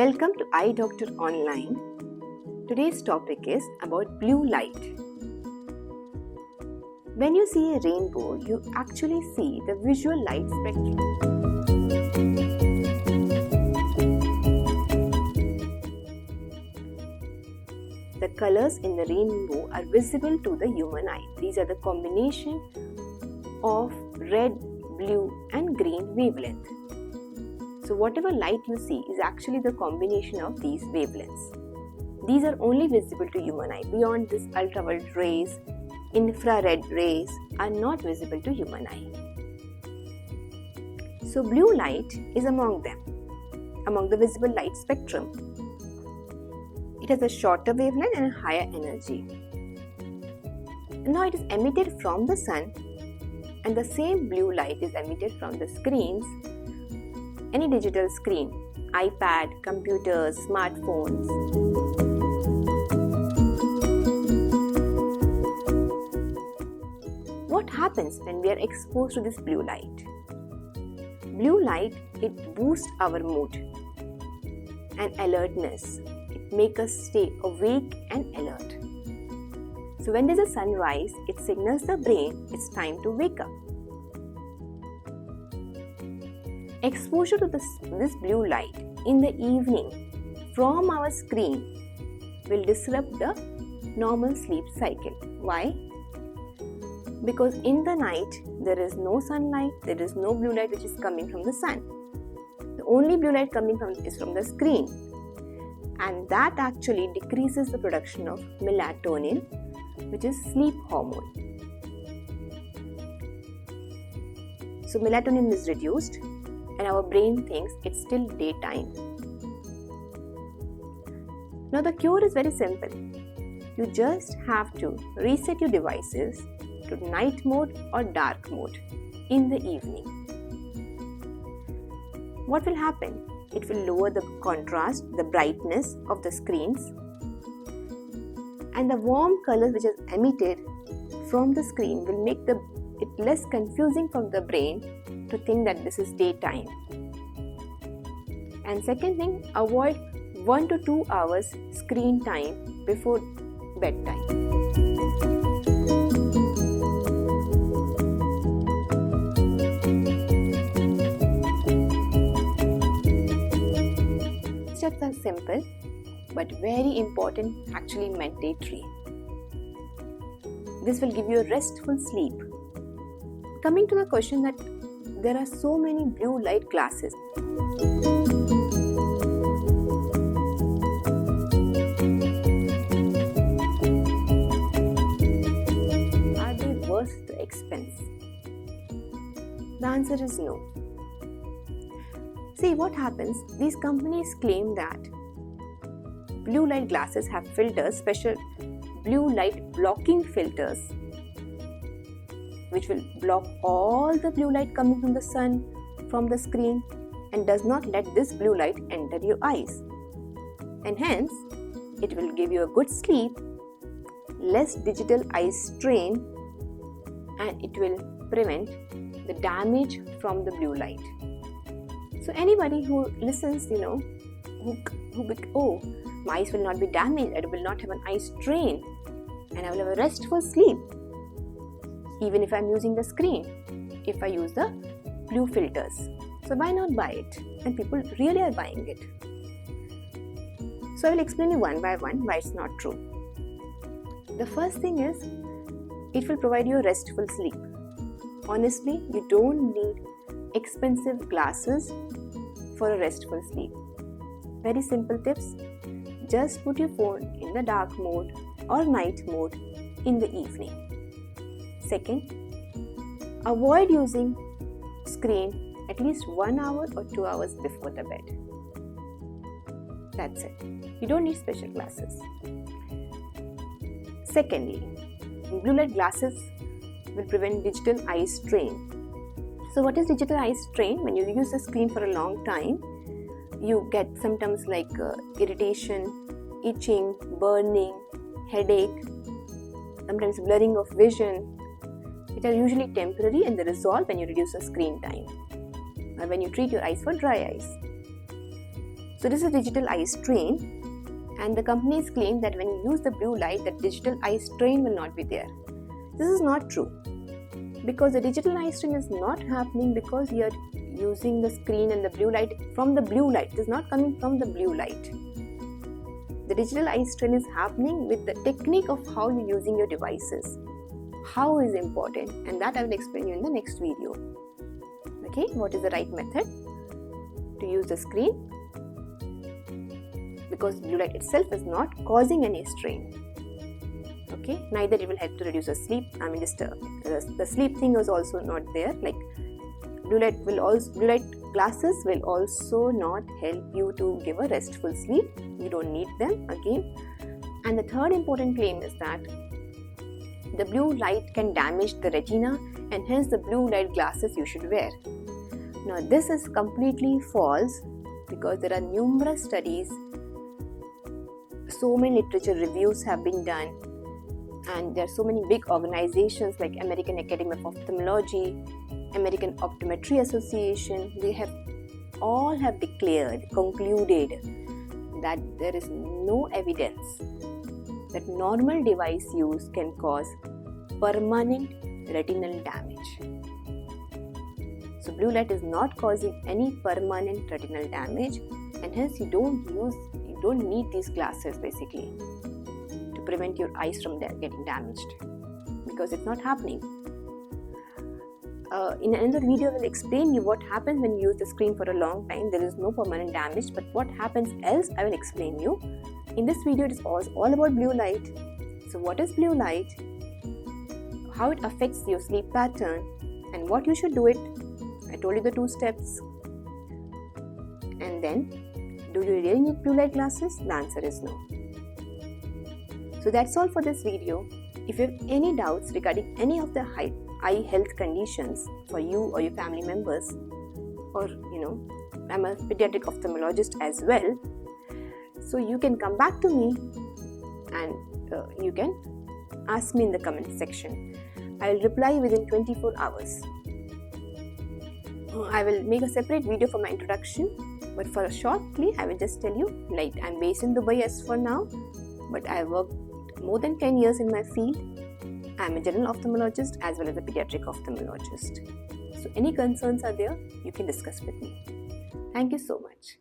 Welcome to Eye Doctor Online. Today's topic is about blue light. When you see a rainbow, you actually see the visual light spectrum. The colors in the rainbow are visible to the human eye. These are the combination of red, blue and green wavelength. So whatever light you see is actually the combination of these wavelengths. These are only visible to human eye. Beyond this, ultraviolet rays, infrared rays are not visible to human eye. So blue light is among them, among the visible light spectrum. It has a shorter wavelength and a higher energy. Now it is emitted from the sun, and the same blue light is emitted from the screens. Any digital screen, iPad, computers, smartphones. What happens when we are exposed to this blue light? Blue light, it boosts our mood and alertness. It makes us stay awake and alert. So when there's a sunrise, it signals the brain it's time to wake up. Exposure to this blue light in the evening from our screen will disrupt the normal sleep cycle. Why? Because in the night there is no sunlight, there is no blue light which is coming from the sun. The only blue light coming is from the screen, and that actually decreases the production of melatonin, which is sleep hormone. So melatonin is reduced and our brain thinks it's still daytime. Now the cure is very simple. You just have to reset your devices to night mode or dark mode in the evening. What will happen? It will lower the contrast, the brightness of the screens, and the warm colors which is emitted from the screen will make it less confusing for the brain to think that this is daytime. And second thing, avoid 1 to 2 hours screen time before bedtime. Steps are simple but very important, actually mandatory. This will give you a restful sleep. Coming to the question that there are so many blue light glasses. Are they worth the expense? The answer is no. See what happens, these companies claim that blue light glasses have filters, special blue light blocking filters, which will block all the blue light coming from the sun, from the screen, and does not let this blue light enter your eyes. And hence, it will give you a good sleep, less digital eye strain, and it will prevent the damage from the blue light. So anybody who listens, my eyes will not be damaged, I will not have an eye strain, and I will have a restful sleep. Even if I am using the screen, if I use the blue filters. So why not buy it? And people really are buying it. So I will explain you one by one why it's not true. The first thing is, it will provide you a restful sleep. Honestly, you don't need expensive glasses for a restful sleep. Very simple tips. Just put your phone in the dark mode or night mode in the evening. Second, avoid using screen at least 1 hour or 2 hours before the bed. That's it. You don't need special glasses. Secondly, blue light glasses will prevent digital eye strain. So what is digital eye strain? When you use the screen for a long time, you get symptoms like irritation, itching, burning, headache, sometimes blurring of vision. It are usually temporary and they resolve when you reduce the screen time or when you treat your eyes for dry eyes. So this is digital eye strain, and the companies claim that when you use the blue light, the digital eye strain will not be there. This is not true, because the digital eye strain is not happening because you are using the screen and the blue light from the blue light. It is not coming from the blue light. The digital eye strain is happening with the technique of how you're using your devices. How is important, and that I will explain you in the next video. Okay, what is the right method to use the screen? Because blue light itself is not causing any strain. Okay, neither it will help to reduce the sleep. The sleep thing is also not there. Like blue light glasses will also not help you to give a restful sleep. You don't need them again. And the third important claim is that the blue light can damage the retina, and hence the blue light glasses you should wear. Now this is completely false, because there are numerous studies, so many literature reviews have been done, and there are so many big organizations like American Academy of Ophthalmology, American Optometry Association, they have concluded that there is no evidence that normal device use can cause permanent retinal damage. So blue light is not causing any permanent retinal damage, and hence you don't need these glasses basically to prevent your eyes from getting damaged, because it's not happening. In another video, I will explain you what happens when you use the screen for a long time. There is no permanent damage, but what happens else, I will explain you. In this video, it is all about blue light. So what is blue light? How it affects your sleep pattern, and what you should do it. I told you the 2 steps. And then, do you really need blue light glasses? The answer is no. So that's all for this video. If you have any doubts regarding any of the eye health conditions for you or your family members, or I'm a pediatric ophthalmologist as well, so you can come back to me and you can ask me in the comment section. I will reply within 24 hours. I will make a separate video for my introduction, but for shortly I will just tell you, like, I'm based in Dubai as for now, but I have worked more than 10 years in my field. I am a general ophthalmologist as well as a pediatric ophthalmologist. So any concerns are there, you can discuss with me. Thank you so much.